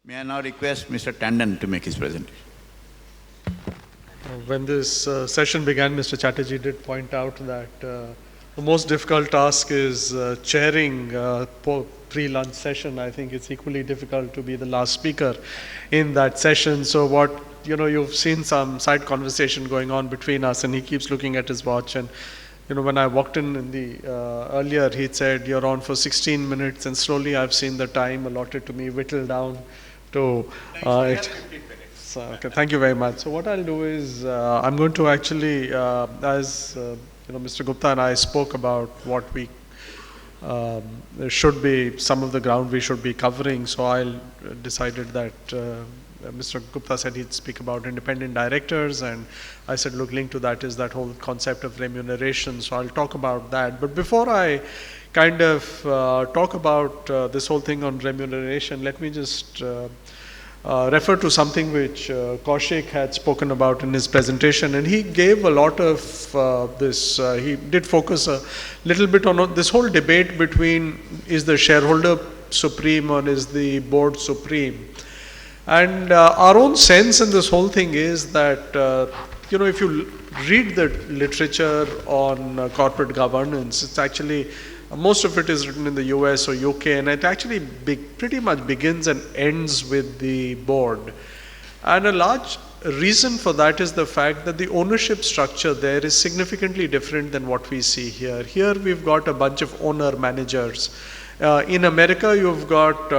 May I now request Mr. Tandon to make his presentation? When this session began, Mr. Chatterjee did point out that the most difficult task is chairing pre-lunch session. I think it's equally difficult to be the last speaker in that session. So you've seen some side conversation going on between us, and he keeps looking at his watch. And when I walked in the earlier, he said, "You're on for 16 minutes," and slowly I've seen the time allotted to me whittle down to it. So, okay, thank you very much. So what I'll do is I'm going to actually, as Mr. Gupta and I spoke about what we should be, some of the ground we should be covering. So I decided that Mr. Gupta said he'd speak about independent directors, and I said, look, linked to that is that whole concept of remuneration. So I'll talk about that. But before I kind of talk about this whole thing on remuneration, let me just refer to something which Kaushik had spoken about in his presentation, and he gave a lot of this. He did focus a little bit on this whole debate between is the shareholder supreme or is the board supreme. And our own sense in this whole thing is that if you read the literature on corporate governance, it's actually most of it is written in the US or UK, and it actually pretty much begins and ends with the board. And a large reason for that is the fact that the ownership structure there is significantly different than what we see here. Here we've got a bunch of owner-managers. In America, you've got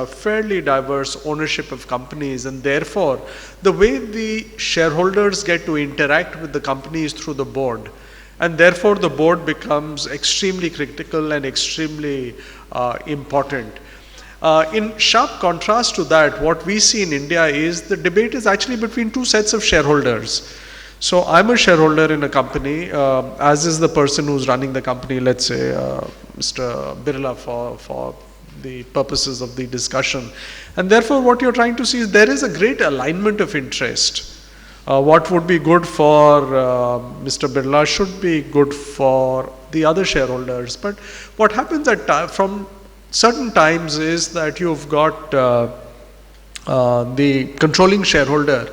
fairly diverse ownership of companies, and therefore, the way the shareholders get to interact with the company is through the board. And therefore, the board becomes extremely critical and extremely important. In sharp contrast to that, what we see in India is the debate is actually between two sets of shareholders. So I'm a shareholder in a company, as is the person who's running the company, let's say Mr. Birla for the purposes of the discussion. And therefore, what you're trying to see is there is a great alignment of interest. What would be good for Mr. Birla should be good for the other shareholders. But what happens from certain times is that you've got the controlling shareholder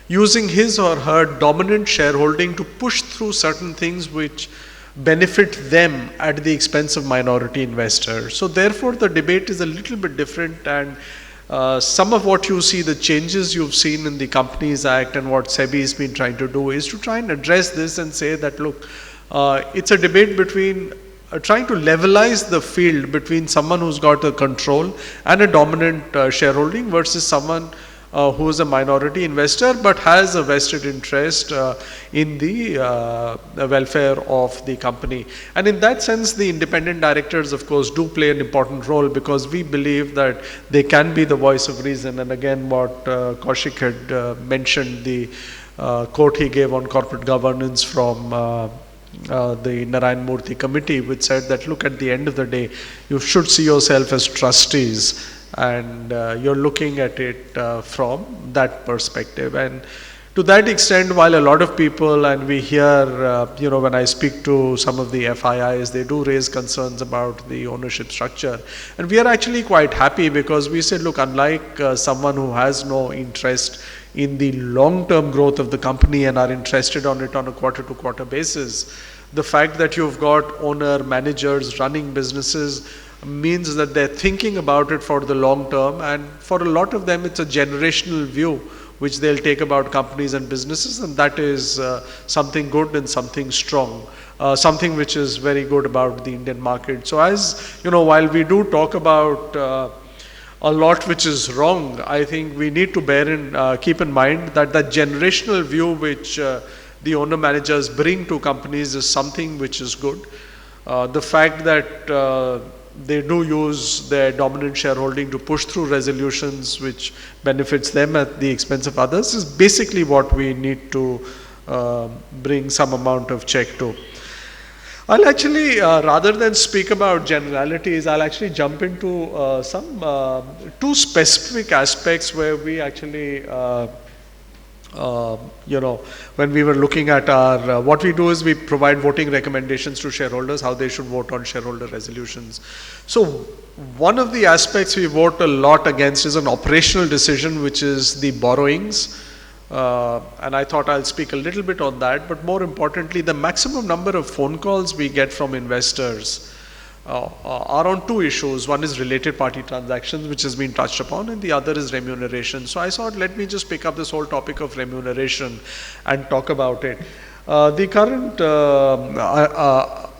using his or her dominant shareholding to push through certain things which benefit them at the expense of minority investors. So therefore, the debate is a little bit different, and some of what you see, the changes you've seen in the Companies Act and what SEBI has been trying to do is to try and address this and say that, look, it's a debate between trying to levelize the field between someone who's got a control and a dominant shareholding versus someone who is a minority investor but has a vested interest in the welfare of the company. And in that sense, the independent directors, of course, do play an important role, because we believe that they can be the voice of reason. And again, what Kaushik had mentioned, the quote he gave on corporate governance from the Narayan Murthy committee, which said that, look, at the end of the day, you should see yourself as trustees, and you're looking at it from that perspective. And to that extent, while a lot of people, and we hear, when I speak to some of the FIIs, they do raise concerns about the ownership structure. And we are actually quite happy, because we said, look, unlike someone who has no interest in the long-term growth of the company and are interested on it on a quarter-to-quarter basis, the fact that you've got owner-managers running businesses means that they're thinking about it for the long term, and for a lot of them it's a generational view which they'll take about companies and businesses, and that is something good and something strong, something which is very good about the Indian market. So as while we do talk about a lot which is wrong, I think we need to keep in mind that the generational view which the owner managers bring to companies is something which is good. The fact that they do use their dominant shareholding to push through resolutions which benefits them at the expense of others is basically what we need to bring some amount of check to. I'll actually, rather than speak about generalities, I'll actually jump into some two specific aspects where we actually when we were looking at our, what we do is we provide voting recommendations to shareholders, how they should vote on shareholder resolutions. So one of the aspects we vote a lot against is an operational decision, which is the borrowings. And I thought I'll speak a little bit on that, but more importantly, the maximum number of phone calls we get from investors are on two issues. One is related party transactions, which has been touched upon, and the other is remuneration. So I thought, let me just pick up this whole topic of remuneration and talk about it. The current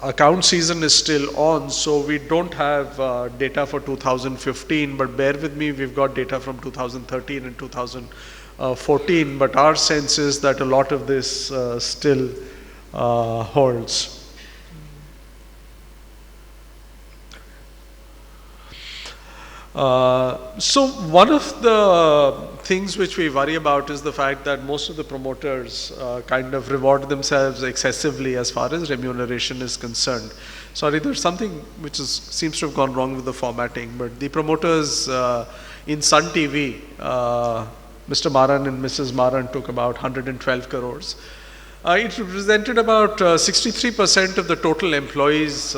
account season is still on, so we don't have data for 2015, but bear with me, we've got data from 2013 and 2014, but our sense is that a lot of this still holds. So one of the things which we worry about is the fact that most of the promoters kind of reward themselves excessively as far as remuneration is concerned. Sorry, there's something which seems to have gone wrong with the formatting, but the promoters in Sun TV, Mr. Maran and Mrs. Maran took about 112 crores. It represented about 63% of the total employees'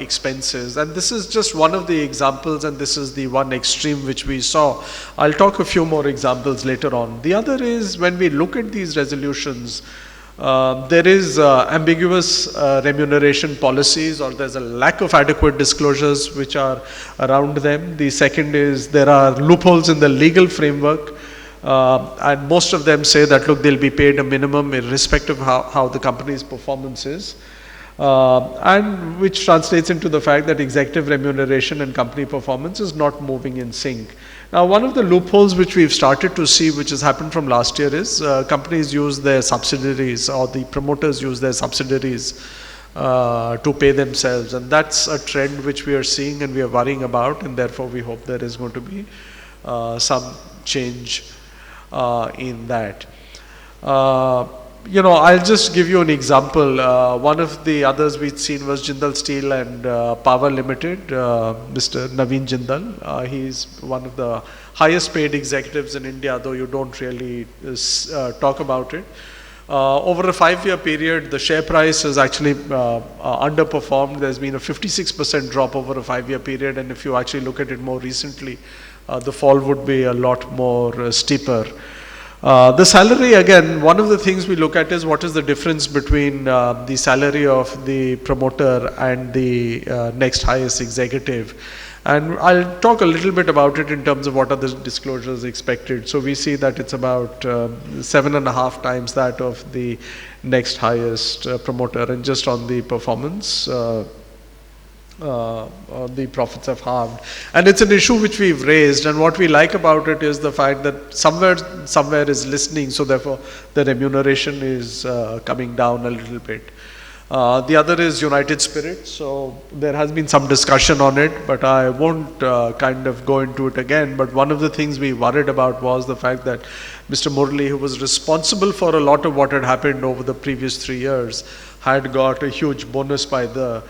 expenses, and this is just one of the examples, and this is the one extreme which we saw. I'll talk a few more examples later on. The other is, when we look at these resolutions, there is ambiguous remuneration policies, or there's a lack of adequate disclosures which are around them. The second is, there are loopholes in the legal framework. And most of them say that, look, they'll be paid a minimum irrespective of how the company's performance is, and which translates into the fact that executive remuneration and company performance is not moving in sync. Now, one of the loopholes which we've started to see, which has happened from last year, is companies use their subsidiaries, or the promoters use their subsidiaries to pay themselves, and that's a trend which we are seeing and we are worrying about, and therefore we hope there is going to be some change in that. I'll just give you an example. One of the others we'd seen was Jindal Steel and Power Limited, Mr. Naveen Jindal. He's one of the highest paid executives in India, though you don't really talk about it. Over a 5-year period, the share price has actually underperformed. There's been a 56% drop over a 5-year period, and if you actually look at it more recently, the fall would be a lot more steeper. The salary, again, one of the things we look at is what is the difference between the salary of the promoter and the next highest executive. And I'll talk a little bit about it in terms of what are the disclosures expected. So we see that it's about 7.5 times that of the next highest promoter, and just on the performance, the profits have halved. And it's an issue which we've raised, and what we like about it is the fact that somewhere is listening, so therefore the remuneration is coming down a little bit. The other is United Spirits. So there has been some discussion on it, but I won't kind of go into it again. But one of the things we worried about was the fact that Mr. Murali, who was responsible for a lot of what had happened over the previous 3 years, had got a huge bonus by the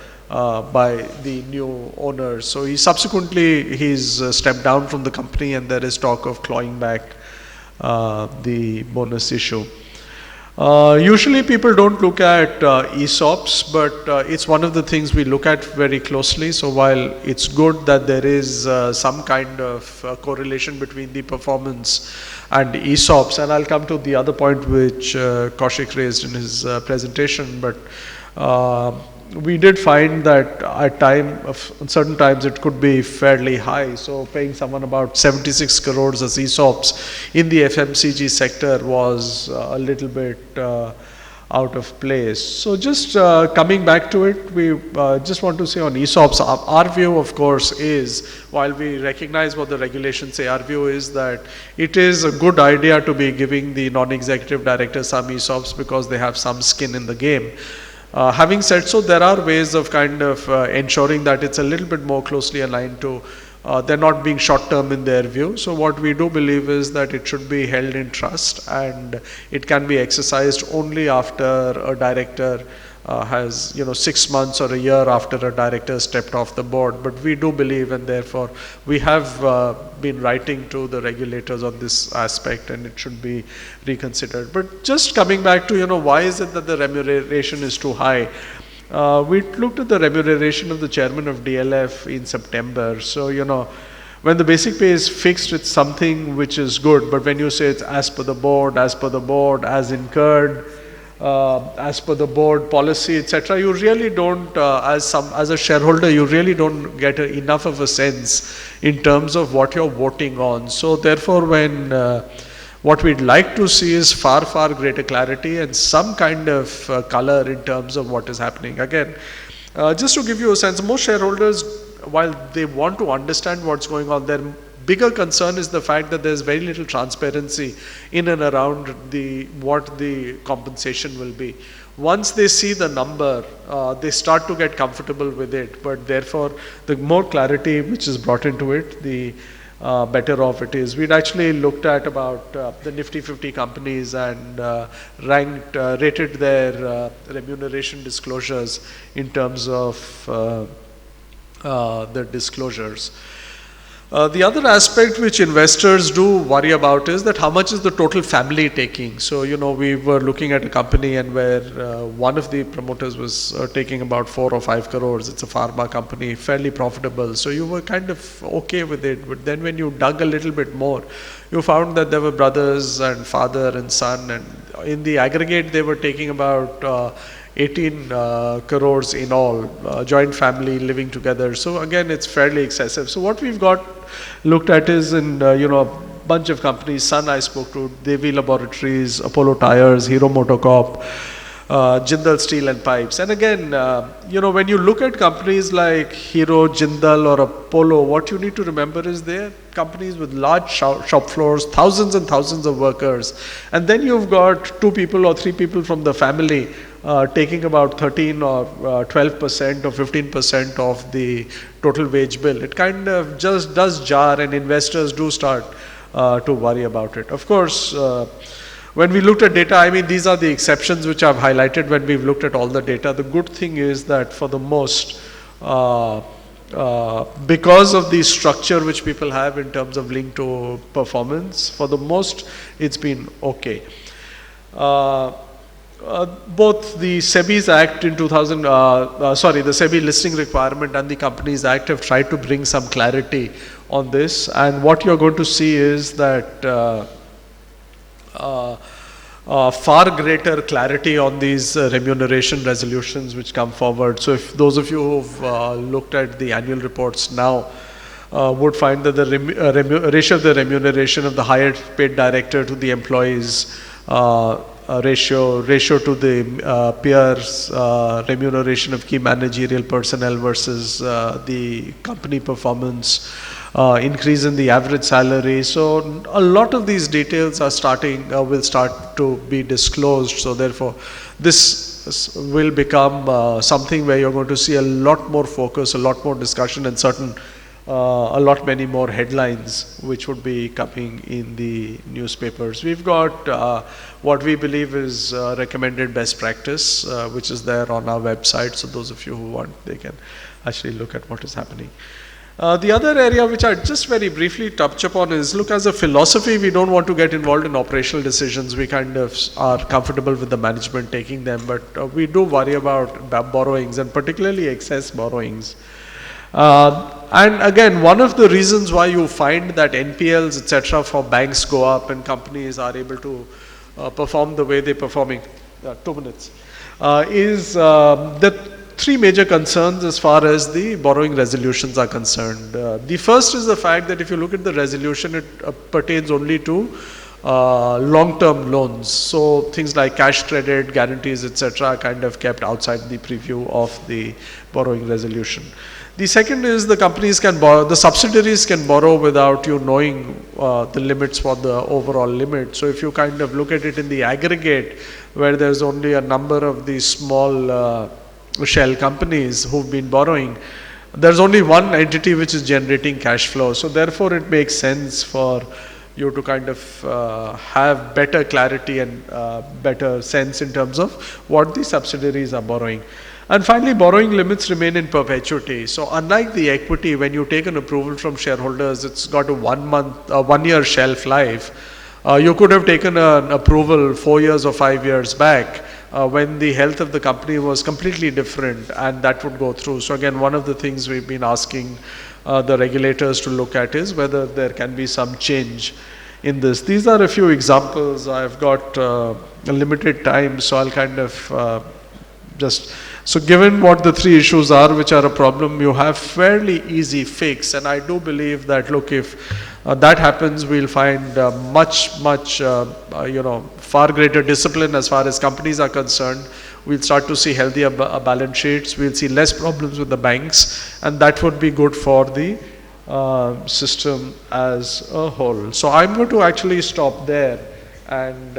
new owners. So he's stepped down from the company, and there is talk of clawing back the bonus issue. Usually people don't look at ESOPs, but it's one of the things we look at very closely. So while it's good that there is some kind of correlation between the performance and ESOPs, and I'll come to the other point which Kaushik raised in his presentation, but we did find that at certain times it could be fairly high. So paying someone about 76 crores as ESOPs in the FMCG sector was a little bit out of place. So just coming back to it, we just want to say on ESOPs, our view of course is, while we recognize what the regulations say, our view is that it is a good idea to be giving the non-executive directors some ESOPs because they have some skin in the game. Having said so, there are ways of kind of ensuring that it's a little bit more closely aligned to, they're not being short-term in their view. So what we do believe is that it should be held in trust, and it can be exercised only after a director has 6 months or a year after a director stepped off the board. But we do believe, and therefore we have been writing to the regulators on this aspect, and it should be reconsidered. But just coming back to why is it that the remuneration is too high? We looked at the remuneration of the chairman of DLF in September. So when the basic pay is fixed, it's something which is good. But when you say it's as per the board, as incurred, as per the board policy, etc., you really don't, as a shareholder, you really don't get enough of a sense in terms of what you're voting on. So therefore, when what we'd like to see is far greater clarity and some kind of color in terms of what is happening. Again, just to give you a sense, most shareholders, while they want to understand what's going on, their bigger concern is the fact that there's very little transparency in and around what the compensation will be. Once they see the number, they start to get comfortable with it. But therefore, the more clarity which is brought into it, the better off it is. We'd actually looked at about the Nifty 50 companies and rated their remuneration disclosures in terms of the disclosures. The other aspect which investors do worry about is that how much is the total family taking. So, we were looking at a company and where one of the promoters was taking about 4 or 5 crores. It's a pharma company, fairly profitable. So you were kind of okay with it. But then when you dug a little bit more, you found that there were brothers and father and son, and in the aggregate they were taking about 18 crores in all, joint family living together. So again, it's fairly excessive. So what we've looked at is in a bunch of companies. Sun I spoke to, Devi Laboratories, Apollo Tires, Hero Motocorp, Jindal Steel and Pipes. And again, when you look at companies like Hero, Jindal or Apollo, what you need to remember is they're companies with large shop floors, thousands and thousands of workers. And then you've got 2 people or 3 people from the family taking about 13 or 12% or 15% of the total wage bill. It kind of just does jar, and investors do start to worry about it. Of course, when we looked at data, I mean, these are the exceptions which I've highlighted when we've looked at all the data. The good thing is that for the most, because of the structure which people have in terms of link to performance, for the most, it's been okay. Both the SEBI's Act in the SEBI listing requirement and the Companies Act have tried to bring some clarity on this. And what you're going to see is that far greater clarity on these remuneration resolutions which come forward. So if those of you who've looked at the annual reports now would find that the ratio of the remuneration of the highest paid director to the employees ratio to the peers remuneration of key managerial personnel versus the company performance, increase in the average salary. So a lot of these details are will start to be disclosed. So therefore, this will become something where you're going to see a lot more focus, a lot more discussion, and many more headlines which would be coming in the newspapers. We've got what we believe is recommended best practice, which is there on our website. So those of you who want, they can actually look at what is happening. The other area which I just very briefly touch upon is, look, as a philosophy, we don't want to get involved in operational decisions. We kind of are comfortable with the management taking them, but we do worry about borrowings, and particularly excess borrowings. And again, one of the reasons why you find that NPLs, etc., for banks go up and companies are able to perform the way they're performing, 2 minutes, is that 3 major concerns as far as the borrowing resolutions are concerned. The first is the fact that if you look at the resolution, it pertains only to long-term loans. So things like cash credit, guarantees, etc., are kind of kept outside the preview of the borrowing resolution. The second is the companies can borrow, the subsidiaries can borrow without you knowing the limits for the overall limit. So if you kind of look at it in the aggregate, where there's only a number of these small shell companies who've been borrowing, there's only one entity which is generating cash flow. So therefore it makes sense for you to kind of have better clarity and better sense in terms of what the subsidiaries are borrowing. And finally, borrowing limits remain in perpetuity. So unlike the equity, when you take an approval from shareholders, it's got a 1 year shelf life. You could have taken an approval 4 years or 5 years back when the health of the company was completely different, and that would go through. So again, one of the things we've been asking the regulators to look at is whether there can be some change in this. These are a few examples. I've got a limited time, so I'll kind of so given what the three issues are which are a problem, you have fairly easy fix, and I do believe that, look, if that happens, we'll find much far greater discipline as far as companies are concerned. We'll start to see healthier balance sheets, we'll see less problems with the banks, and that would be good for the system as a whole. So I'm going to actually stop there and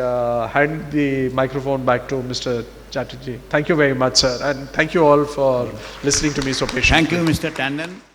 hand the microphone back to Mr. Chatterjee. Thank you very much, sir, and thank you all for listening to me so patiently. Thank you, Mr. Tandon.